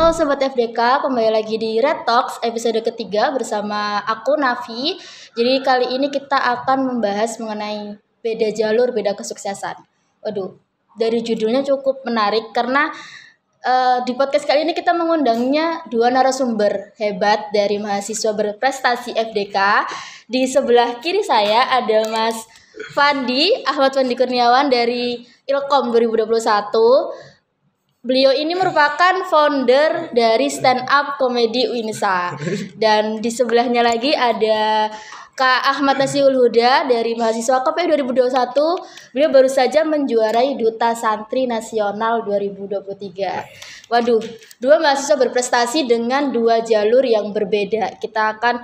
Halo Sobat FDK, kembali lagi di Red Talks episode ketiga bersama aku Navi. Jadi kali ini kita akan membahas mengenai beda jalur, beda kesuksesan. Waduh, dari judulnya cukup menarik karena di podcast kali ini kita mengundangnya dua narasumber hebat dari mahasiswa berprestasi FDK. Di sebelah kiri saya ada Mas Ahmad Fandi Kurniawan dari Ilkom 2021. Beliau ini merupakan founder dari stand up komedi Uinsa. Dan di sebelahnya lagi ada Kak Ahmad Nasiul Huda dari mahasiswa KP 2021. Beliau baru saja menjuarai Duta Santri Nasional 2023. Waduh, dua mahasiswa berprestasi dengan dua jalur yang berbeda. Kita akan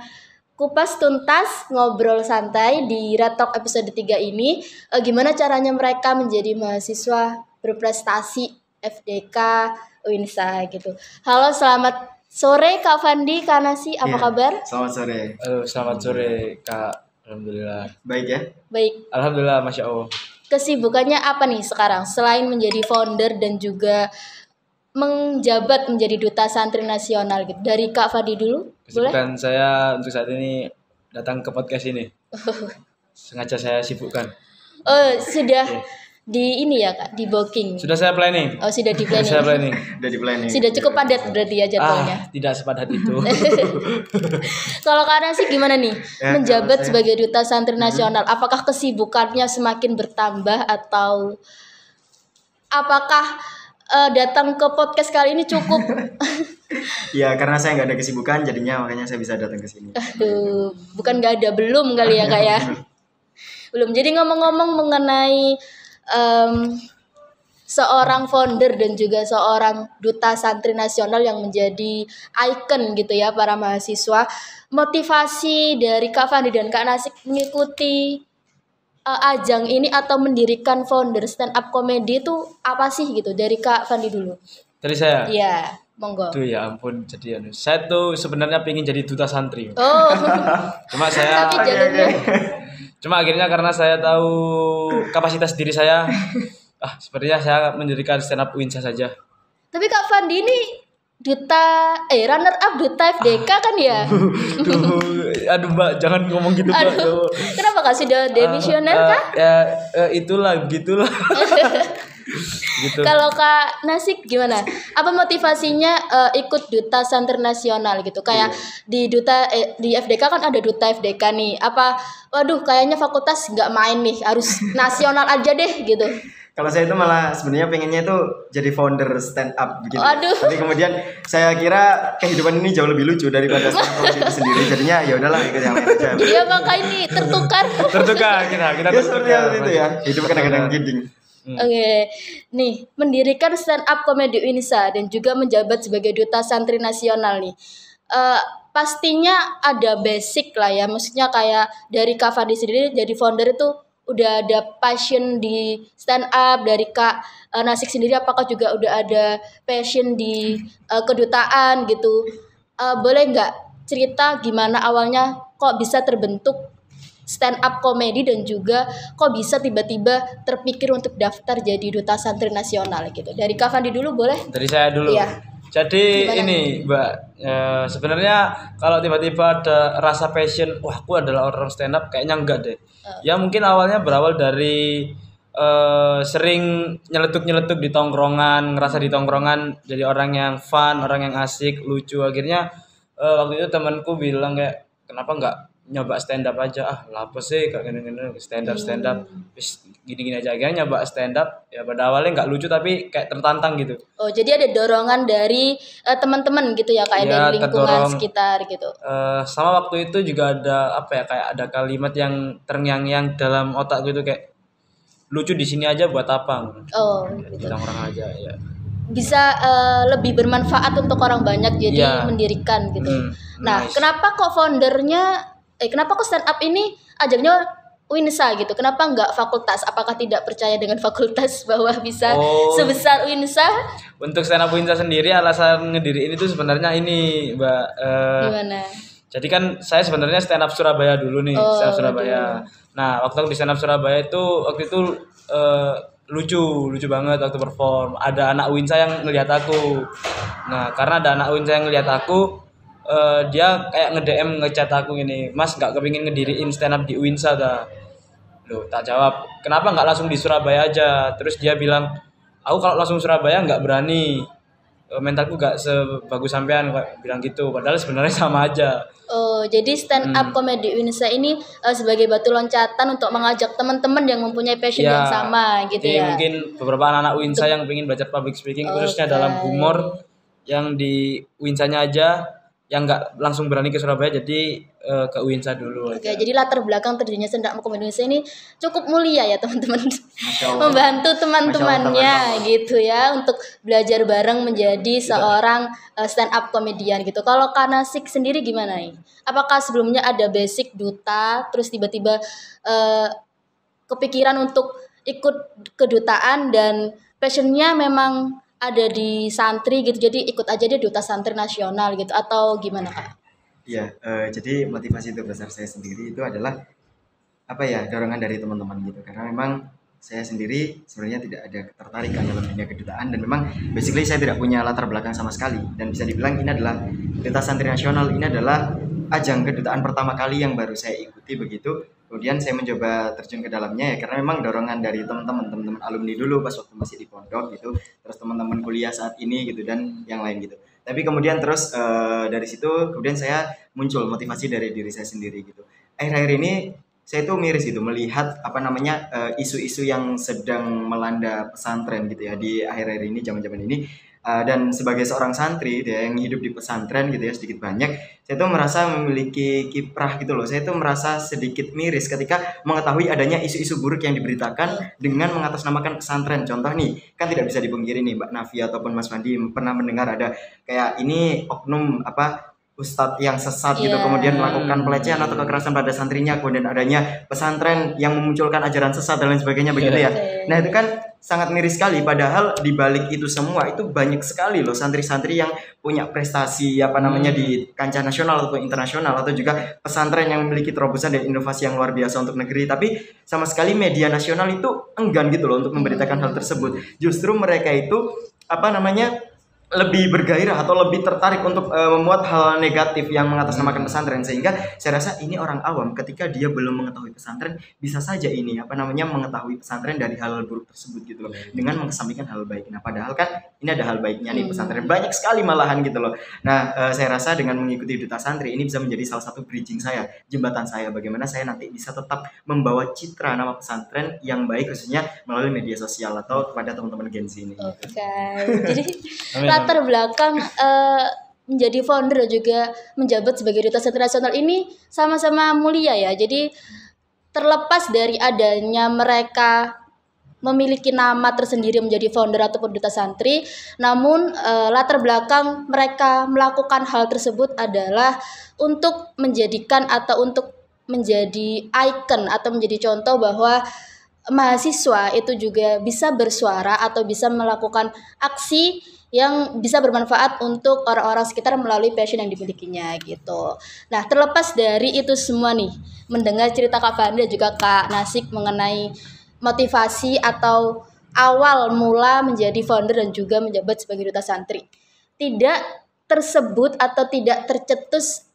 kupas tuntas, ngobrol santai di Red Talk episode 3 ini. Gimana caranya mereka menjadi mahasiswa berprestasi FDK Uinsa gitu. Halo, selamat sore Kak Fandi, Kak Nasi, apa kabar? Selamat sore. Halo, selamat sore Kak. Alhamdulillah. Baik ya? Baik. Alhamdulillah, Masya Allah. Kesibukannya apa nih sekarang? Selain menjadi founder dan juga menjabat menjadi Duta Santri Nasional gitu. Dari Kak Fandi dulu, Kesibukan boleh? saya untuk saat ini datang ke podcast ini. Sengaja saya sibukkan. Sudah di ini ya Kak, di booking. Sudah saya planning. Oh, sudah di planning. Saya planning. Udah di planning. Sudah cukup padat berarti ya jadwalnya. Tidak sepadat itu. Kalau Kak Nasi gimana nih? Ya, Menjabat kalau saya- sebagai Duta Santri Nasional, apakah kesibukannya semakin bertambah atau apakah datang ke podcast kali ini cukup? Ya karena saya nggak ada kesibukan, jadinya makanya saya bisa datang ke sini. Aduh, bukan nggak ada, belum kali ya Kak ya? Belum. Jadi ngomong-ngomong mengenai seorang founder dan juga seorang Duta Santri Nasional yang menjadi ikon gitu ya para mahasiswa, motivasi dari Kak Fandi dan Kak Nasik mengikuti ajang ini atau mendirikan founder stand up comedy itu apa sih gitu? Dari Kak Fandi dulu. Dari saya. Iya, monggo. Tuh ya ampun, jadi saya tuh sebenarnya pengen jadi duta santri. Oh, Cuma saya tapi jalurnya Cuma akhirnya karena saya tahu kapasitas diri saya, sepertinya saya mendirikan stand up Uinsa saja. Tapi Kak Fandi ini runner up Duta FDK kan ya? Aduh Mbak, jangan ngomong gitu Mbak. Aduh, kenapa Kak sudah demisioner kah? Itulah, gitulah. Gitu. Kalau Kak Nasik gimana? Apa motivasinya ikut Duta Santri Nasional gitu? Kayak di di FDK kan ada Duta FDK nih. Waduh, kayaknya fakultas nggak main nih, harus nasional aja deh gitu. Kalau saya itu malah sebenarnya pengennya itu jadi founder stand up begitu. Aduh. Tapi kemudian saya kira kehidupan ini jauh lebih lucu daripada stand up comedy itu sendiri. Jadinya ya udahlah ikut yang lain aja. Iya, maka ini tertukar. Tertukar kita Ya seperti tertukar. itu ya. Hidup kadang-kadang kidding. Oke, nih mendirikan stand up komedi Uinsa dan juga menjabat sebagai Duta Santri Nasional nih. Pastinya ada basic lah ya, maksudnya kayak dari Kak Fandi sendiri jadi founder itu udah ada passion di stand up. Dari Kak Nasik sendiri apakah juga udah ada passion di kedutaan gitu? Boleh nggak cerita gimana awalnya kok bisa terbentuk stand up komedi dan juga kok bisa tiba-tiba terpikir untuk daftar jadi Duta Santri Nasional gitu? Dari Kak Fandi dulu boleh? Dari saya dulu. Iya. Jadi Gimana ini Mbak, sebenarnya kalau tiba-tiba ada rasa passion, wah aku adalah orang stand up, kayaknya enggak deh. Ya mungkin awalnya berawal dari sering nyeletuk-nyeletuk di tongkrongan, ngerasa di tongkrongan jadi orang yang fun, orang yang asik, lucu. Akhirnya waktu itu temanku bilang kayak, kenapa enggak nyoba stand up aja, apa sih kayak gini-gini stand up terus gini-gini aja. Akhirnya nyoba stand up, ya pada awalnya nggak lucu tapi kayak tertantang gitu. Oh, jadi ada dorongan dari teman-teman gitu ya kayak Ya, dari lingkungan terdorong. sekitar gitu. Sama waktu itu juga ada kayak ada kalimat yang terngiang-ngiang dalam otak gitu kayak, lucu di sini aja buat apa? Oh, Di gitu. tongkrong aja ya. Bisa lebih bermanfaat untuk orang banyak jadi Iya. mendirikan gitu. Nah, Nice. kenapa kok kenapa kok stand up ini ajangnya Uinsa gitu? Kenapa nggak fakultas? Apakah tidak percaya dengan fakultas bahwa bisa Oh. sebesar Uinsa? Untuk stand up Uinsa sendiri alasan ngediri ini tuh sebenarnya ini Mbak. Gimana? Jadi kan saya sebenarnya stand up Surabaya dulu nih, Oh, stand up Surabaya. Nah, waktu aku di stand up Surabaya itu waktu itu lucu banget waktu perform. Ada anak Winsa yang ngelihat aku. Nah, karena ada anak Winsa yang ngelihat aku, dia kayak nge-DM ngechat aku gini, Mas nggak kepingin ngediriin stand up di Winsa dah. Loh, tak jawab, kenapa nggak langsung di Surabaya aja? Terus dia bilang, aku kalau langsung Surabaya nggak berani. Mentalku nggak sebagus sampean, kayak bilang gitu. Padahal sebenarnya sama aja. Oh, jadi stand up comedy Indonesia ini sebagai batu loncatan untuk mengajak teman-teman yang mempunyai passion yang sama gitu jadi ya. mungkin beberapa anak Winsa yang pengen belajar public speaking khususnya dalam humor, yang di Winsanya aja, yang nggak langsung berani ke Surabaya, jadi ke Winsa dulu Oke, aja. jadi latar belakang terjadinya stand up comedy Indonesia ini cukup mulia ya teman-teman. Masya Allah. Membantu Masya teman-temannya Allah. gitu ya untuk belajar bareng menjadi seorang stand up comedian gitu. Kalau Kanasik sendiri gimana nih? Apakah sebelumnya ada basic duta terus tiba-tiba kepikiran untuk ikut kedutaan dan passionnya memang ada di santri gitu, jadi ikut aja dia duta santri nasional gitu atau gimana Kak? Iya, jadi motivasi terbesar saya sendiri itu adalah apa ya, dorongan dari teman-teman gitu. Karena memang saya sendiri sebenarnya tidak ada ketertarikan dalam dunia kedutaan, dan memang basically saya tidak punya latar belakang sama sekali, dan bisa dibilang ini adalah Duta Santri Nasional, ini adalah ajang kedutaan pertama kali yang baru saya ikuti begitu. Kemudian saya mencoba terjun ke dalamnya ya karena memang dorongan dari teman-teman alumni dulu pas waktu masih di pondok gitu, terus teman-teman kuliah saat ini gitu, dan yang lain gitu. Tapi kemudian terus dari situ kemudian saya muncul motivasi dari diri saya sendiri gitu. Akhir-akhir ini saya tuh miris gitu melihat apa namanya isu-isu yang sedang melanda pesantren gitu ya di akhir-akhir ini, zaman-zaman ini. Dan sebagai seorang santri gitu ya, yang hidup di pesantren gitu ya sedikit banyak, saya tuh merasa memiliki kiprah gitu loh. Saya tuh merasa sedikit miris ketika mengetahui adanya isu-isu buruk yang diberitakan dengan mengatasnamakan pesantren. Contoh nih, kan tidak bisa dipungkiri nih Mbak Nafi ataupun Mas Fandi pernah mendengar ada kayak ini oknum apa ustadz yang sesat gitu, kemudian melakukan pelecehan atau kekerasan pada santrinya, kemudian adanya pesantren yang memunculkan ajaran sesat dan lain sebagainya begitu ya. Nah itu kan sangat miris sekali, padahal di balik itu semua itu banyak sekali loh santri-santri yang punya prestasi apa namanya di kancah nasional ataupun internasional, atau juga pesantren yang memiliki terobosan dan inovasi yang luar biasa untuk negeri, tapi sama sekali media nasional itu enggan gitu loh untuk memberitakan hal tersebut. Justru mereka itu apa namanya lebih bergairah atau lebih tertarik untuk memuat hal negatif yang mengatasnamakan pesantren, sehingga saya rasa ini orang awam ketika dia belum mengetahui pesantren bisa saja ini apa namanya mengetahui pesantren dari hal buruk tersebut gitu loh, dengan mengesampingkan hal baik. Nah padahal kan ini ada hal baiknya nih pesantren, banyak sekali malahan gitu loh. Nah saya rasa dengan mengikuti Duta Santri ini bisa menjadi salah satu bridging saya, jembatan saya bagaimana saya nanti bisa tetap membawa citra nama pesantren yang baik khususnya melalui media sosial atau kepada teman-teman Gen Z ini. Oke, jadi latar belakang menjadi founder dan juga menjabat sebagai duta santri nasional ini sama-sama mulia ya. Jadi terlepas dari adanya mereka memiliki nama tersendiri menjadi founder ataupun duta santri, namun latar belakang mereka melakukan hal tersebut adalah untuk menjadikan atau untuk menjadi ikon atau menjadi contoh bahwa mahasiswa itu juga bisa bersuara atau bisa melakukan aksi yang bisa bermanfaat untuk orang-orang sekitar melalui passion yang dimilikinya gitu. Nah, terlepas dari itu semua nih, mendengar cerita Kak Fandi dan juga Kak Nasik mengenai motivasi atau awal mula menjadi founder dan juga menjabat sebagai duta santri, tidak tersebut atau tidak tercetus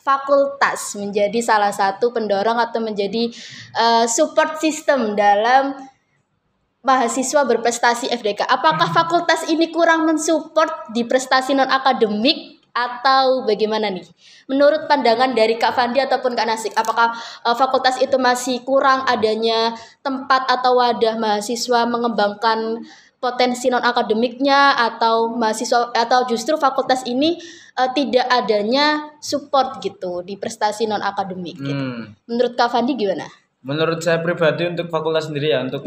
fakultas menjadi salah satu pendorong atau menjadi support system dalam mahasiswa berprestasi FDK. Apakah fakultas ini kurang mensupport di prestasi non akademik atau bagaimana nih? Menurut pandangan dari Kak Fandi ataupun Kak Nasik, apakah fakultas itu masih kurang adanya tempat atau wadah mahasiswa mengembangkan potensi non akademiknya, atau mahasiswa atau justru fakultas ini tidak adanya support gitu di prestasi non akademik gitu. Menurut Kak Fandi gimana? Menurut saya pribadi untuk fakultas sendiri ya, untuk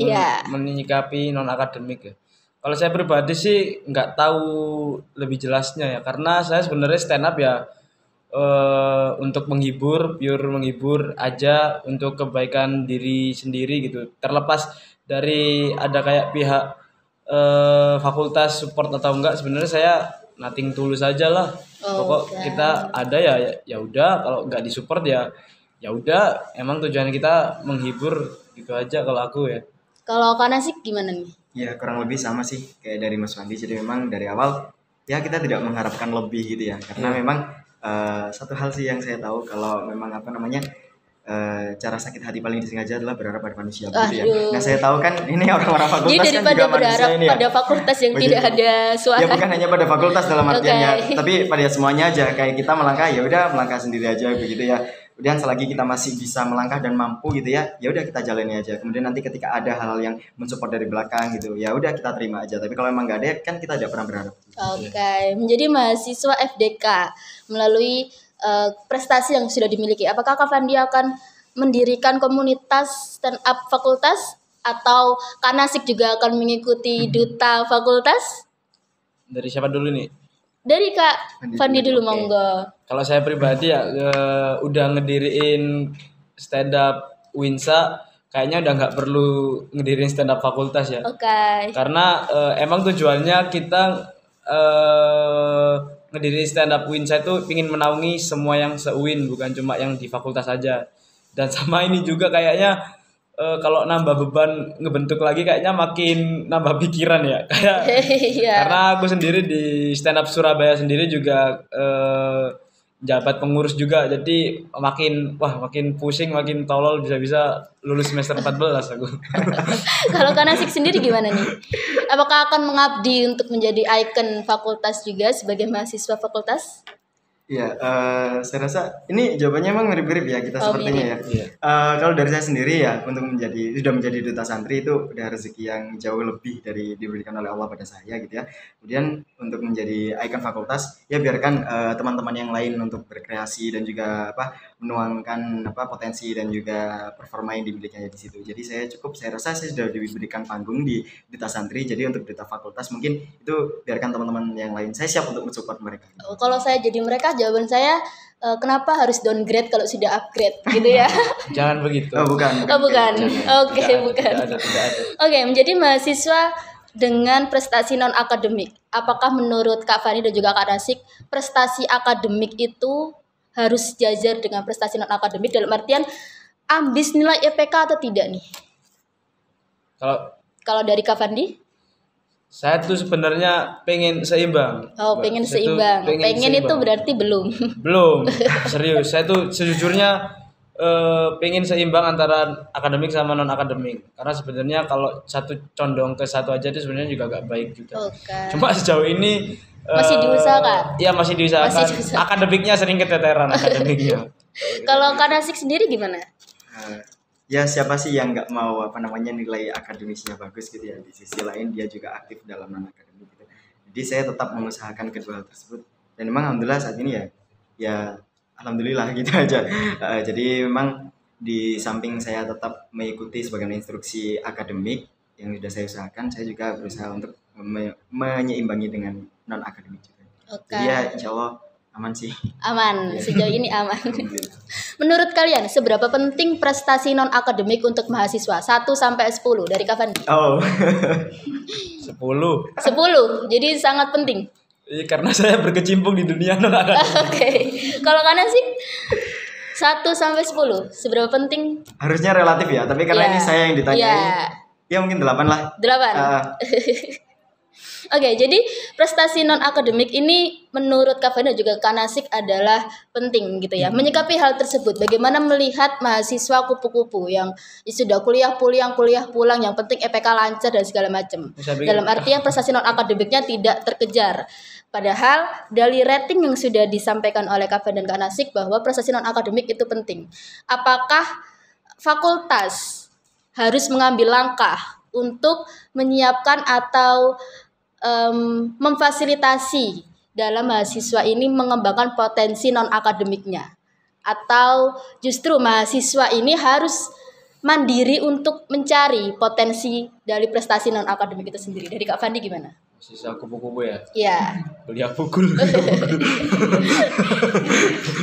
menyikapi non akademik ya. Kalau saya pribadi sih nggak tahu lebih jelasnya ya, karena saya sebenarnya stand up ya untuk menghibur, pure menghibur aja untuk kebaikan diri sendiri gitu. Terlepas dari ada kayak pihak fakultas support atau enggak, sebenarnya saya nothing tulus aja lah. Pokok kita ada ya udah, kalau nggak disupport ya udah, emang tujuan kita menghibur gitu aja kalau aku ya. Kalau Kak Nasik gimana nih? Ya kurang lebih sama sih kayak dari Mas Wandi. Jadi memang dari awal ya kita tidak mengharapkan lebih gitu ya. Karena memang satu hal sih yang saya tahu kalau memang apa namanya cara sakit hati paling disengaja adalah berharap pada manusia gitu ya. Aduh. Nah saya tahu kan ini orang-orang Jadi fakultas kan daripada juga manusia berharap ini ya. pada fakultas yang Begitu. tidak ada suara. Ya bukan hanya pada fakultas dalam artian ya, Oke. tapi pada semuanya aja. Kayak kita melangkah ya udah melangkah sendiri aja begitu ya. Kemudian selagi kita masih bisa melangkah dan mampu gitu ya udah kita jalani aja. Kemudian nanti ketika ada hal-hal yang mensupport dari belakang gitu, ya udah kita terima aja. Tapi kalau emang nggak ada kan kita tidak pernah berharap. Oke, menjadi mahasiswa FDK melalui prestasi yang sudah dimiliki. Apakah Kak Fandi akan mendirikan komunitas stand up fakultas atau Kak Nasik juga akan mengikuti duta fakultas? Dari siapa dulu nih? Dari Kak Fandi dulu, Oke. monggo. Kalau saya pribadi ya udah ngediriin stand up Winsa, kayaknya udah nggak perlu ngediriin stand up fakultas ya. Oke. Karena emang tujuannya kita ngediriin stand up Winsa itu ingin menaungi semua yang se-UIN, bukan cuma yang di fakultas saja. Dan sama ini juga kayaknya kalau nambah beban ngebentuk lagi kayaknya makin nambah pikiran ya. Kayak Iya. karena aku sendiri di stand up Surabaya sendiri juga jabat pengurus juga, jadi makin pusing, makin tolol, bisa-bisa lulus semester 14 aku. Kalau Kak Nasik sendiri gimana nih? Apakah akan mengabdi untuk menjadi ikon fakultas juga sebagai mahasiswa fakultas? Iya, saya rasa ini jawabannya emang mirip-mirip ya kita Oh, sepertinya ya. Iya. Kalau dari saya sendiri ya untuk sudah menjadi duta santri itu udah rezeki yang jauh lebih dari diberikan oleh Allah pada saya gitu ya. Kemudian untuk menjadi ikon fakultas ya biarkan teman-teman yang lain untuk berkreasi dan juga menuangkan potensi dan juga performa yang dimilikinya di situ. Jadi saya rasa saya sudah diberikan panggung di duta santri. Jadi untuk duta fakultas mungkin itu biarkan teman-teman yang lain. Saya siap untuk mensupport mereka. Kalau saya jadi mereka, jawaban saya kenapa harus downgrade kalau sudah upgrade gitu ya? Jangan begitu. Oh bukan. Oh bukan. Oke, Tidak bukan. ada, tidak ada. Oke, menjadi mahasiswa dengan prestasi non akademik. Apakah menurut Kak Fani dan juga Kak Nasik, prestasi akademik itu harus sejajar dengan prestasi non akademik dalam artian ambis nilai IPK atau tidak nih? Kalau Kalau dari Kak Fandi? saya tuh sebenarnya pengen seimbang. Oh, Mbak. pengen Saya tuh seimbang. Pengen itu seimbang. berarti belum. Belum, serius. Saya tuh sejujurnya pengen seimbang antara akademik sama non akademik. Karena sebenarnya kalau satu condong ke satu aja itu sebenarnya juga gak baik juga. Oke. Cuma sejauh ini Masih diusahakan? Iya masih diusahakan. Masih diusahakan. Akademiknya sering keteteran akademiknya. Kalau Kak Nasik sendiri gimana? Ya siapa sih yang nggak mau nilai akademisnya bagus gitu ya, di sisi lain dia juga aktif dalam non akademik gitu. Jadi saya tetap mengusahakan kedua hal tersebut dan memang alhamdulillah saat ini ya alhamdulillah gitu aja. Jadi memang di samping saya tetap mengikuti sebagai instruksi akademik yang sudah saya usahakan, saya juga berusaha untuk menyeimbangi dengan non akademik juga. Oke. Jadi ya insya Allah aman sih. Aman, sejauh ini aman. Alhamdulillah. Menurut kalian, seberapa penting prestasi non-akademik untuk mahasiswa? 1 sampai 10 dari Kak Fandi. Oh 10. 10, jadi sangat penting. Iya, karena saya berkecimpung di dunia non akademik. Oke. Kalau Kak Nasik 1 sampai 10, seberapa penting? harusnya relatif ya, tapi karena Ya. ini saya yang ditanyai, Ya. ya mungkin 8 lah. 8. Ah, Oke, jadi prestasi non-akademik ini menurut Kak Fandi dan juga Kak Nasik adalah penting gitu ya. Menyikapi hal tersebut, bagaimana melihat mahasiswa kupu-kupu yang sudah kuliah pulang, yang penting EPK lancar dan segala macam. Saya pikir- Dalam artian prestasi non-akademiknya tidak terkejar. Padahal dari rating yang sudah disampaikan oleh Kak Fandi dan Kak Nasik bahwa prestasi non-akademik itu penting. Apakah fakultas harus mengambil langkah untuk menyiapkan atau memfasilitasi dalam mahasiswa ini mengembangkan potensi non akademiknya, atau justru mahasiswa ini harus mandiri untuk mencari potensi dari prestasi non akademik itu sendiri? Dari Kak Fandi gimana? Sisa kupu-kupu ya. Ya, Kuliah pukul.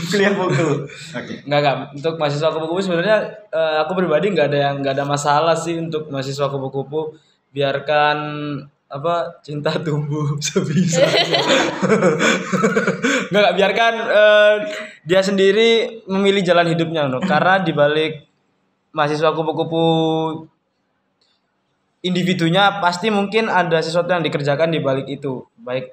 kuliah pukul. Oke. Enggak. Untuk mahasiswa kupu-kupu sebenarnya aku pribadi nggak ada masalah sih untuk mahasiswa kupu-kupu. Biarkan cinta tumbuh sebisanya. Nggak biarkan dia sendiri memilih jalan hidupnya, no. Karena di balik mahasiswa kupu-kupu individunya pasti mungkin ada sesuatu yang dikerjakan di balik itu, baik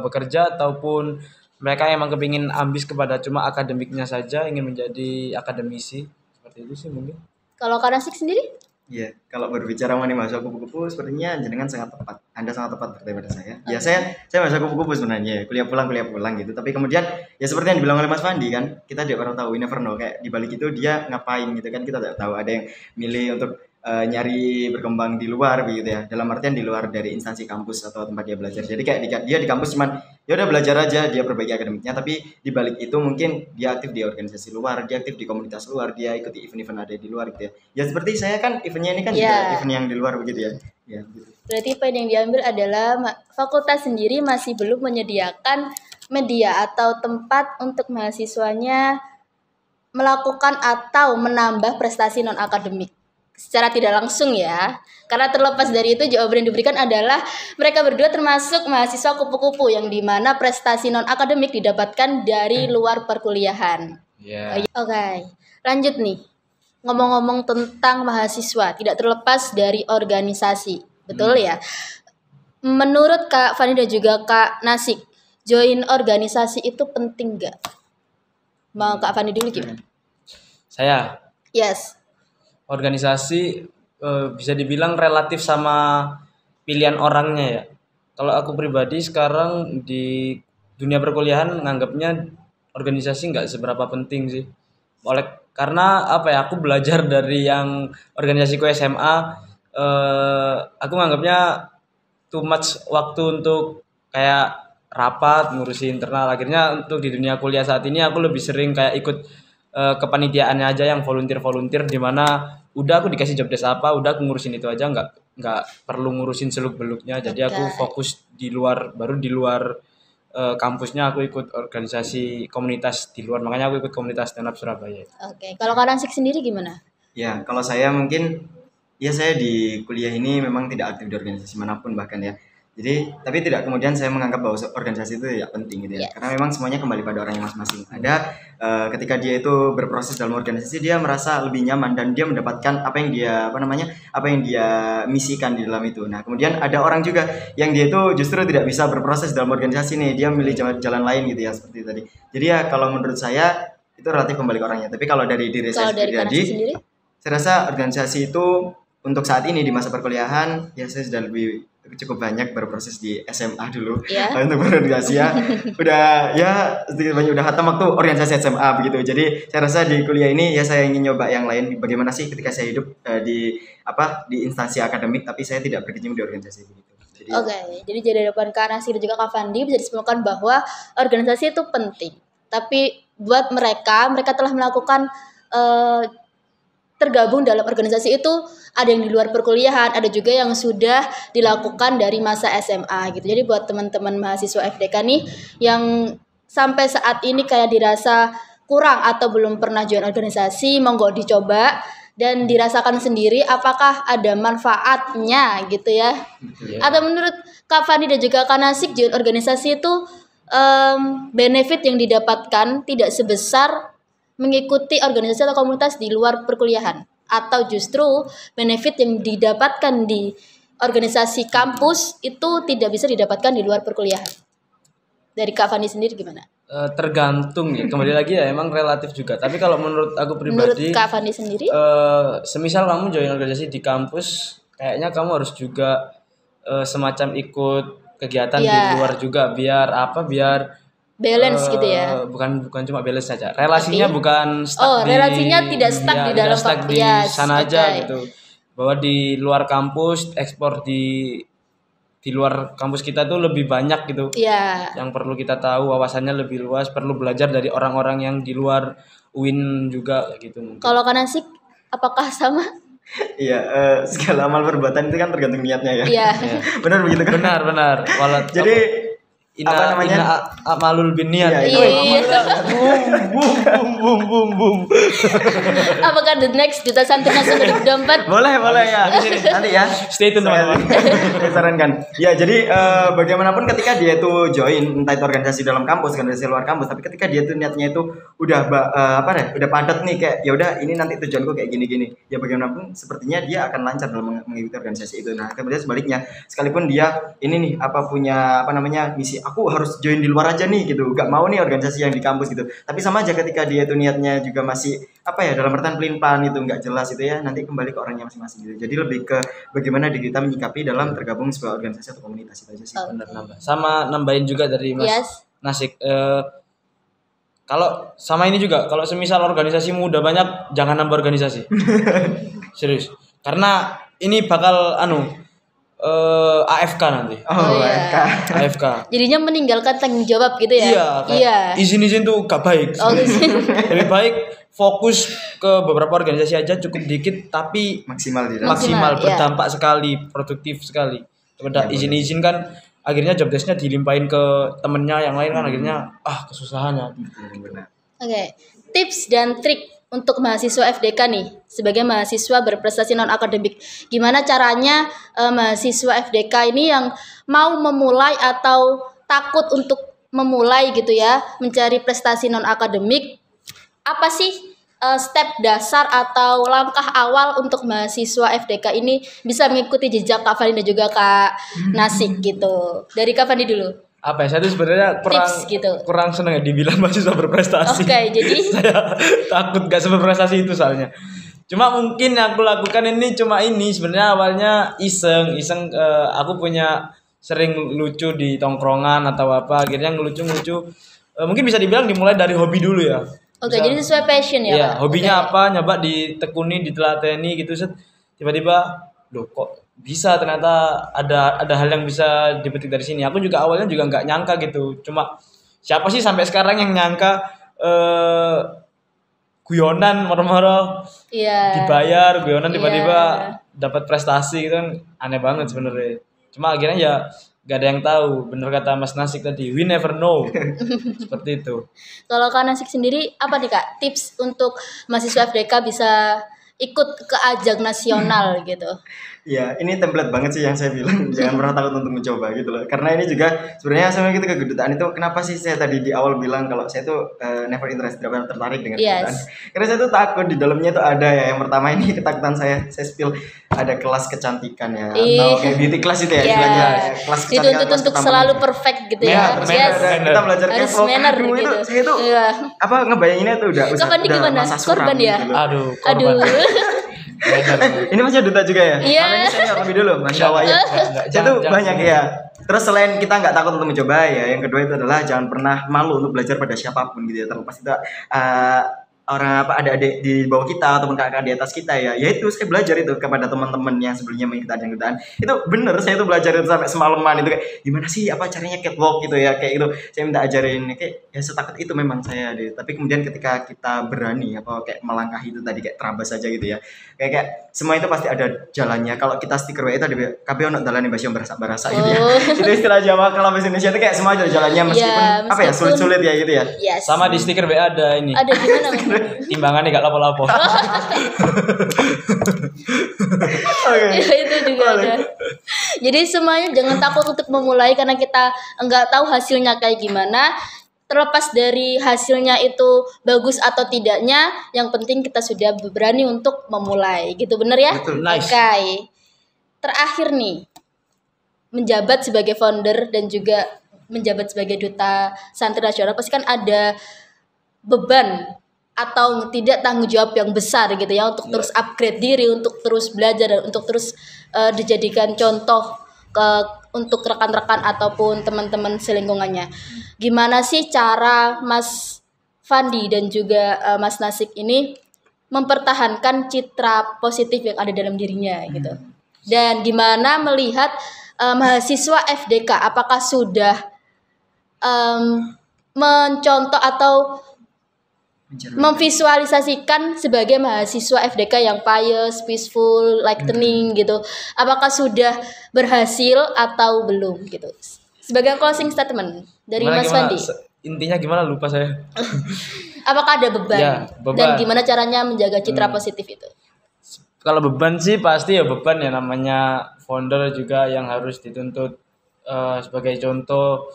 bekerja ataupun mereka emang kepingin ambis kepada cuma akademiknya saja, ingin menjadi akademisi, seperti itu sih mungkin. Kalau Kak Nasik sendiri? Iya, kalau berbicara mengenai mahasiswa kupu-kupu, sepertinya jenengan sangat tepat. Anda sangat tepat daripada saya. Ya, saya mahasiswa kupu-kupu sebenarnya, kuliah pulang gitu. Tapi kemudian ya seperti yang dibilang oleh Mas Fandi kan, kita tidak pernah tahu, we never know, kayak di balik itu dia ngapain gitu kan, kita tidak tahu. Ada yang milih untuk nyari berkembang di luar begitu ya. Dalam artian di luar dari instansi kampus atau tempat dia belajar. Jadi kayak dia di kampus cuman ya udah belajar aja, dia perbaiki akademiknya, tapi di balik itu mungkin dia aktif di organisasi luar, dia aktif di komunitas luar, dia ikuti event-event ada di luar gitu ya. Ya seperti saya kan eventnya ini kan juga event yang di luar begitu ya. Ya gitu. Berarti poin yang diambil adalah fakultas sendiri masih belum menyediakan media atau tempat untuk mahasiswanya melakukan atau menambah prestasi non akademik secara tidak langsung ya. Karena terlepas dari itu jawaban yang diberikan adalah mereka berdua termasuk mahasiswa kupu-kupu yang dimana prestasi non akademik didapatkan dari luar perkuliahan. Oke, lanjut nih. Ngomong-ngomong tentang mahasiswa tidak terlepas dari organisasi, betul ya? Menurut Kak Fani dan juga Kak Nasik, join organisasi itu penting nggak? Mau Kak Fani dulu gimana? Saya. Yes. Organisasi bisa dibilang relatif sama pilihan orangnya ya. Kalau aku pribadi sekarang di dunia perkuliahan nganggapnya organisasi nggak seberapa penting sih. Karena apa ya, aku belajar dari yang organisasiku SMA, aku nganggapnya too much waktu untuk kayak rapat ngurusi internal. Akhirnya untuk di dunia kuliah saat ini aku lebih sering kayak ikut kepanitiaannya aja yang volunteer di mana udah aku dikasih job desk apa, udah aku ngurusin itu aja, nggak perlu ngurusin seluk-beluknya. Jadi aku fokus di luar, baru di luar kampusnya aku ikut organisasi komunitas di luar, makanya aku ikut komunitas stand up Surabaya. Oke, kalau Kak Nasik sendiri gimana? Ya, kalau saya mungkin ya saya di kuliah ini memang tidak aktif di organisasi manapun bahkan ya. Jadi, tapi tidak kemudian saya menganggap bahwa organisasi itu tidak penting gitu ya. Karena memang semuanya kembali pada orangnya masing-masing. Ada ketika dia itu berproses dalam organisasi, dia merasa lebih nyaman dan dia mendapatkan apa yang dia misikan di dalam itu. Nah, kemudian ada orang juga yang dia itu justru tidak bisa berproses dalam organisasi nih, dia memilih jalan lain gitu ya, seperti tadi. Jadi ya kalau menurut saya itu relatif kembali ke orangnya. Tapi kalau dari diri saya pribadi, saya rasa organisasi itu untuk saat ini di masa perkuliahan ya saya sudah lebih cukup banyak berproses di SMA dulu untuk berorganisasi ya. Udah hatam waktu organisasi SMA begitu. Jadi saya rasa di kuliah ini ya saya ingin nyoba yang lain, bagaimana sih ketika saya hidup di instansi akademik tapi saya tidak berkecimpung di organisasi begitu. Jadi dari depan Kak Nasir dan juga Kak Fandi bisa disimpulkan bahwa organisasi itu penting. Tapi buat mereka telah melakukan tergabung dalam organisasi itu ada yang di luar perkuliahan, ada juga yang sudah dilakukan dari masa SMA gitu. Jadi buat teman-teman mahasiswa FDK nih yang sampai saat ini kayak dirasa kurang atau belum pernah join organisasi, monggo dicoba dan dirasakan sendiri apakah ada manfaatnya gitu ya. Atau menurut Kak Fandi dan juga Kak Nasik, join organisasi itu benefit yang didapatkan tidak sebesar mengikuti organisasi atau komunitas di luar perkuliahan, atau justru benefit yang didapatkan di organisasi kampus itu tidak bisa didapatkan di luar perkuliahan. Dari Kak Fandi sendiri gimana? Tergantung ya, kembali lagi ya emang relatif juga. Tapi kalau menurut aku pribadi, menurut Kak Fandi sendiri, semisal kamu join organisasi di kampus, kayaknya kamu harus juga semacam ikut kegiatan di luar juga biar balance gitu ya. Bukan cuma balance saja. Relasinya bukan stuck relasinya tidak stuck di dalam di sana aja gitu. Bahwa di luar kampus, ekspor di luar kampus kita tuh lebih banyak gitu. Yang perlu kita tahu, wawasannya lebih luas, perlu belajar dari orang-orang yang di luar UIN juga gitu mungkin. Kalau Kak Nasik apakah sama? Iya, segala amal perbuatan itu kan tergantung niatnya ya. Iya. Benar begitu kan? Benar. Jadi Apa namanya? Amalul binniat. Iya. Bum bum bum. Apakah the next duta santri langsung ke dompet? Boleh ya. Nanti ya. Stay tune teman-teman. Saya sarankan. Ya, jadi bagaimanapun ketika dia tuh join entah itu organisasi dalam kampus, organisasi luar kampus, tapi ketika dia tuh niatnya itu udah udah padat nih kayak ya udah ini nanti tujuanku kayak gini-gini. Ya bagaimanapun sepertinya dia akan lancar dalam mengikuti organisasi itu. Nah, kemudian sebaliknya, sekalipun dia ini nih punya misi, aku harus join di luar aja nih gitu, gak mau nih organisasi yang di kampus gitu, tapi sama aja ketika dia itu niatnya juga masih dalam artian pelin-pelan itu nggak jelas itu ya, nanti kembali ke orangnya masing-masing gitu. Jadi lebih ke bagaimana kita menyikapi dalam tergabung sebuah organisasi atau komunitas itu aja sih. Benar, nambah. Sama nambahin juga dari Mas Nasik, kalau sama ini juga, kalau semisal organisasimu udah banyak, jangan nambah organisasi. Serius, karena ini bakal AFK nanti. AFK. Jadinya meninggalkan tanggung jawab gitu ya. Iya. Izin tuh gak baik. Lebih baik fokus ke beberapa organisasi aja, cukup dikit tapi maksimal berdampak sekali, produktif sekali. Daripada izin kan akhirnya job desk-nya dilimpahin ke temennya yang lain kan akhirnya kesusahan ya. Oke. Tips dan trik untuk mahasiswa FDK nih, sebagai mahasiswa berprestasi non akademik, gimana caranya mahasiswa FDK ini yang mau memulai atau takut untuk memulai gitu ya, mencari prestasi non akademik, apa sih step dasar atau langkah awal untuk mahasiswa FDK ini bisa mengikuti jejak Kak Fandi dan juga Kak Nasik gitu. Dari Kak Fandi dulu. Saya tuh sebenarnya kurang seneng ya dibilang mahasiswa berprestasi. Oke, jadi saya takut gak seberprestasi itu soalnya. Cuma mungkin yang aku lakukan ini sebenarnya awalnya iseng aku punya sering lucu di tongkrongan atau apa, akhirnya ngelucu mungkin bisa dibilang dimulai dari hobi dulu ya. Oke, jadi sesuai passion ya. Iya, hobinya apa, nyoba ditekuni, ditelateni gitu, tiba-tiba loh kok bisa, ternyata ada hal yang bisa dipetik dari sini. Aku juga awalnya juga nggak nyangka gitu. Cuma siapa sih sampai sekarang yang nyangka guyonan moro-moro dibayar, guyonan tiba-tiba dapat prestasi gitu kan, aneh banget sebenarnya. Cuma akhirnya ya gak ada yang tahu. Bener kata Mas Nasik tadi, we never know. Seperti itu. Kalau Kak Nasik sendiri apa nih Kak tips untuk mahasiswa FDK bisa ikut ke ajang nasional gitu? Ya, ini template banget sih yang saya bilang, jangan pernah takut untuk mencoba gitu loh. Karena ini juga sebenarnya sama gitu ke kedutaan itu, kenapa sih saya tadi di awal bilang kalau saya tuh never interested, tidak pernah tertarik dengan kedutaan. Karena saya tuh takut di dalamnya tuh ada ya, yang pertama ini ketakutan saya spill, ada kelas kecantikan ya, atau kayak beauty class itu ya, istilahnya kelas kecantikan. Dituntut untuk selalu perfect gitu ya. Kita belajar catwalk gitu. Itu saya tuh ngebayanginnya tuh udah masa suram gitu. Aduh. Ini masih duta juga ya? Iya. Ini saya lebih dulu, Masya Allah ya. Saya tuh banyak ya. Terus selain kita nggak takut untuk mencoba ya, yang kedua itu adalah jangan pernah malu untuk belajar pada siapapun gitu ya. Terlepas itu orang adik-adik di bawah kita ataupun kakak di atas kita ya, yaitu saya belajar itu kepada teman-teman yang sebelumnya mengikuti kedutaan. Itu bener, saya tuh belajar itu sampai semalaman itu kayak gimana sih caranya catwalk gitu ya, kayak gitu saya minta ajarin, kayak ya setakut itu memang saya deh. Tapi kemudian ketika kita berani kayak melangkahi itu tadi, kayak terabas aja gitu ya, kayak semua itu pasti ada jalannya. Kalau kita stiker WA itu ada kabeh ono dalane bahasa barasa gitu ya. Itu istilah Jawa. Kalau bahasa Indonesia itu kayak semua ada jalannya meskipun sulit-sulit ya gitu ya. Yes. Sama di stiker WA ada ini. Ada gimana? Timbangannya gak lapo-lapo. Itu juga ada. Jadi semuanya jangan takut untuk memulai karena kita enggak tahu hasilnya kayak gimana. Terlepas dari hasilnya itu bagus atau tidaknya, yang penting kita sudah berani untuk memulai. Gitu, bener ya? Betul, nice. Oke. Terakhir nih, menjabat sebagai founder dan juga menjabat sebagai duta santri nasional pasti kan ada beban atau tidak tanggung jawab yang besar gitu ya, untuk terus upgrade diri, untuk terus belajar dan untuk terus dijadikan contoh untuk rekan-rekan ataupun teman-teman selingkungannya. Gimana sih cara Mas Fandi dan juga Mas Nasik ini mempertahankan citra positif yang ada dalam dirinya gitu? Dan gimana melihat mahasiswa FDK, apakah sudah mencontoh atau memvisualisasikan sebagai mahasiswa FDK yang pious, peaceful, lightening gitu. Apakah sudah berhasil atau belum gitu? Sebagai closing statement dari Gimana, Mas gimana? Fandi, Intinya gimana lupa saya. apakah ada beban? Ya, beban. Dan gimana caranya menjaga citra positif itu? Kalau beban sih pasti ya beban ya, namanya founder juga yang harus dituntut sebagai contoh.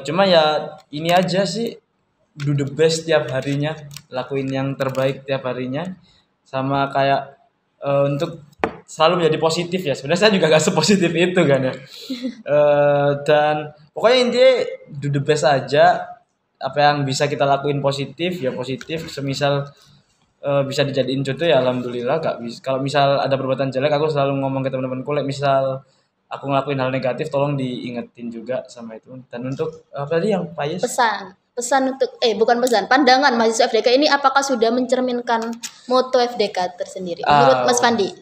Cuma ya ini aja sih, do the best tiap harinya, lakuin yang terbaik tiap harinya, sama kayak untuk selalu menjadi positif ya. Sebenarnya saya juga gak sepositif itu kan ya. Dan pokoknya intinya do the best aja, apa yang bisa kita lakuin positif ya positif, semisal bisa dijadiin contoh ya alhamdulillah. Gak bisa, kalau misal ada perbuatan jelek aku selalu ngomong ke teman-temanku, misal aku ngelakuin hal negatif tolong diingetin juga sama itu. Dan untuk apa tadi yang Payes, Pesan untuk bukan pesan, pandangan mahasiswa FDK ini apakah sudah mencerminkan moto FDK tersendiri menurut Mas Fandi?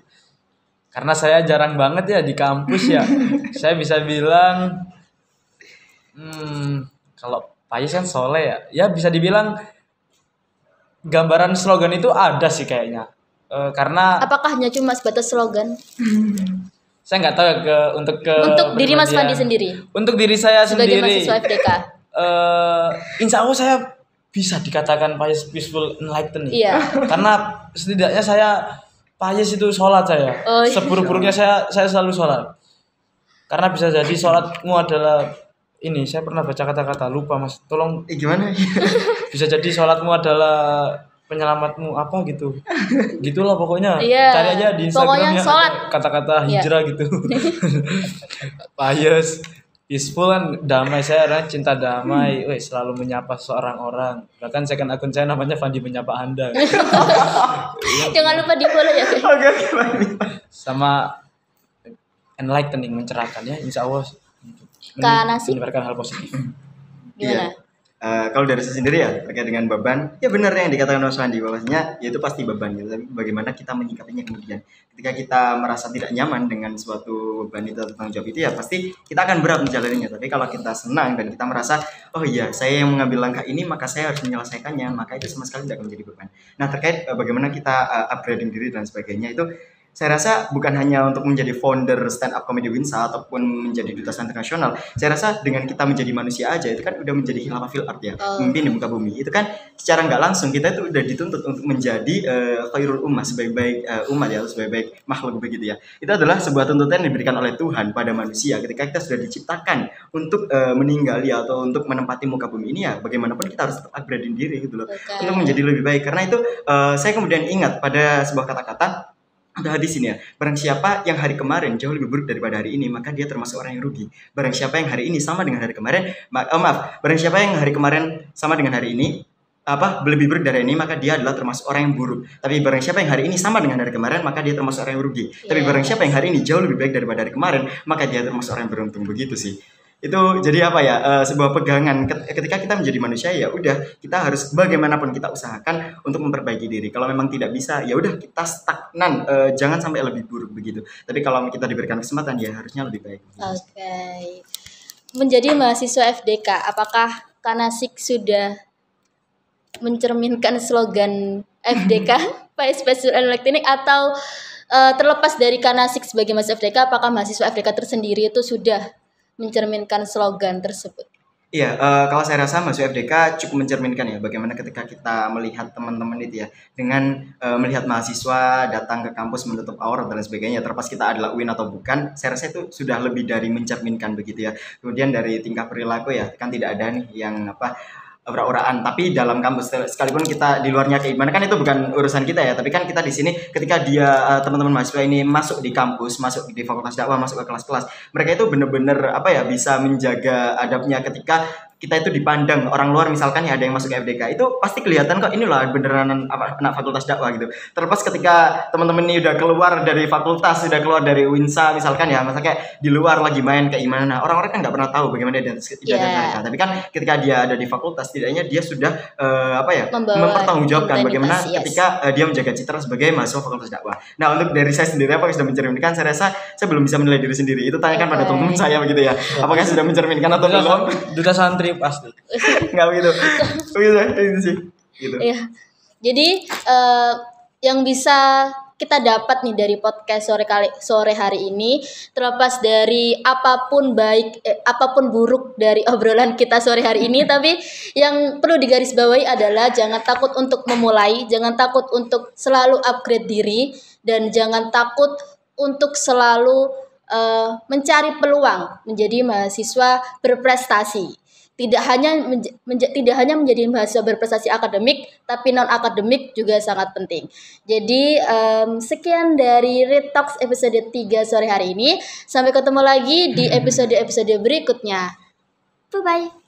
Karena saya jarang banget ya di kampus ya, saya bisa bilang kalau Payes kan soleh ya bisa dibilang gambaran slogan itu ada sih kayaknya. Karena Apakah hanya cuma sebatas slogan? saya nggak tahu ya untuk Diri Mas Fandi sendiri Untuk diri saya sebagai sendiri, mahasiswa FDK. insya Allah saya bisa dikatakan Payes peaceful enlightening. Iya. Karena setidaknya saya Payes itu sholat saya. Oh, iya. Seburuk-buruknya saya selalu sholat. Karena bisa jadi sholatmu adalah ini, saya pernah baca kata-kata lupa Mas, tolong Gimana? bisa jadi sholatmu adalah penyelamatmu apa gitu, gitulah pokoknya. Iya. Cari aja di Pokoknya Instagramnya sholat. kata-kata hijrah gitu. Payes peaceful kan, damai, saya orang cinta damai, selalu menyapa seorang orang, bahkan second akun saya namanya Fandi menyapa Anda. Jangan lupa di follow ya. Oke. Sama enlightening, mencerahkan ya, insya Allah Kak Nasi, menyebarkan hal positif. gimana? Kalau dari saya sendiri ya terkait dengan beban, ya benar yang dikatakan Mas Wandi, bahwasanya ya itu pasti beban gitu. Tapi bagaimana kita menyikapinya kemudian, ketika kita merasa tidak nyaman dengan suatu beban itu atau tanggung jawab itu, ya pasti kita akan berat menjalaninya. Tapi kalau kita senang dan kita merasa, oh iya saya yang mengambil langkah ini maka saya harus menyelesaikannya, maka itu sama sekali tidak akan menjadi beban. Nah terkait bagaimana kita upgrading diri dan sebagainya itu, saya rasa bukan hanya untuk menjadi founder stand up comedy Winsa ataupun menjadi duta internasional. Saya rasa dengan kita menjadi manusia aja itu kan udah menjadi khilafah fil art ya, memimpin di muka bumi. Itu kan secara nggak langsung kita itu udah dituntut untuk menjadi khairul ummah, sebaik-baik umat ya, sebaik-baik makhluk begitu ya. Itu adalah sebuah tuntutan yang diberikan oleh Tuhan pada manusia ketika kita sudah diciptakan untuk meninggal ya, atau untuk menempati muka bumi ini ya. Bagaimanapun kita harus upgrading diri gitu loh, untuk menjadi lebih baik. Karena itu saya kemudian ingat pada sebuah kata-kata ada hadis ini ya, barang siapa yang hari kemarin jauh lebih buruk daripada hari ini, maka dia termasuk orang yang rugi. Barang siapa yang hari ini sama dengan hari kemarin, barang siapa yang hari kemarin sama dengan hari ini, lebih buruk dari ini, maka dia adalah termasuk orang yang buruk. Tapi barang siapa yang hari ini sama dengan hari kemarin, maka dia termasuk orang yang rugi. Tapi barang siapa yang hari ini jauh lebih baik daripada hari kemarin, maka dia termasuk orang yang beruntung. Begitu sih. Itu jadi sebuah pegangan ketika kita menjadi manusia, ya udah kita harus bagaimanapun kita usahakan untuk memperbaiki diri. Kalau memang tidak bisa, ya udah kita stagnan, jangan sampai lebih buruk begitu. Tapi kalau kita diberikan kesempatan, ya harusnya lebih baik. Oke. Menjadi mahasiswa FDK, apakah Kanasik sudah mencerminkan slogan FDK Payes Peaceful Enlightening, atau terlepas dari Kanasik sebagai mahasiswa FDK, apakah mahasiswa FDK tersendiri itu sudah mencerminkan slogan tersebut? Iya, kalau saya rasa mahasiswa FDK cukup mencerminkan ya, bagaimana ketika kita melihat teman-teman itu ya, dengan melihat mahasiswa datang ke kampus menutup aurat dan sebagainya, terlepas kita adalah UIN atau bukan, saya rasa itu sudah lebih dari mencerminkan begitu ya. Kemudian dari tingkah perilaku ya, kan tidak ada nih yang ora-oraan, tapi dalam kampus sekalipun kita di luarnya keimanan kan itu bukan urusan kita ya, tapi kan kita di sini ketika dia teman-teman mahasiswa ini masuk di kampus, masuk di fakultas dakwah, masuk ke kelas-kelas, mereka itu benar-benar bisa menjaga adabnya. Ketika kita itu dipandang orang luar, misalkan ya ada yang masuk ke FDK, itu pasti kelihatan kok ini loh beneran anak fakultas dakwah gitu. Terlepas ketika teman-teman ini udah keluar dari fakultas, sudah keluar dari Winsa misalkan ya, masa kayak di luar lagi main keimanan, nah orang-orang kan nggak pernah tahu bagaimana identitas mereka. Tapi kan ketika dia ada di fakultas, setidaknya dia sudah mempertanggungjawabkan bagaimana ketika dia menjaga citra sebagai mahasiswa fakultas dakwah. Nah untuk dari saya sendiri, apakah sudah mencerminkan? Saya rasa saya belum bisa menilai diri sendiri. Itu tanyakan pada teman-teman saya begitu ya. Apakah sudah mencerminkan atau belum? Duta santri pasti. Nggak begitu. Begitu sih. Gitu. Iya. Jadi yang bisa kita dapat nih dari podcast sore hari ini, terlepas dari apapun apapun buruk dari obrolan kita sore hari ini, tapi yang perlu digarisbawahi adalah jangan takut untuk memulai, jangan takut untuk selalu upgrade diri, dan jangan takut untuk selalu mencari peluang menjadi mahasiswa berprestasi. Tidak hanya menjadi mahasiswa berprestasi akademik, tapi non akademik juga sangat penting. Jadi sekian dari Read Talks episode 3 sore hari ini. Sampai ketemu lagi di episode berikutnya. Bye bye.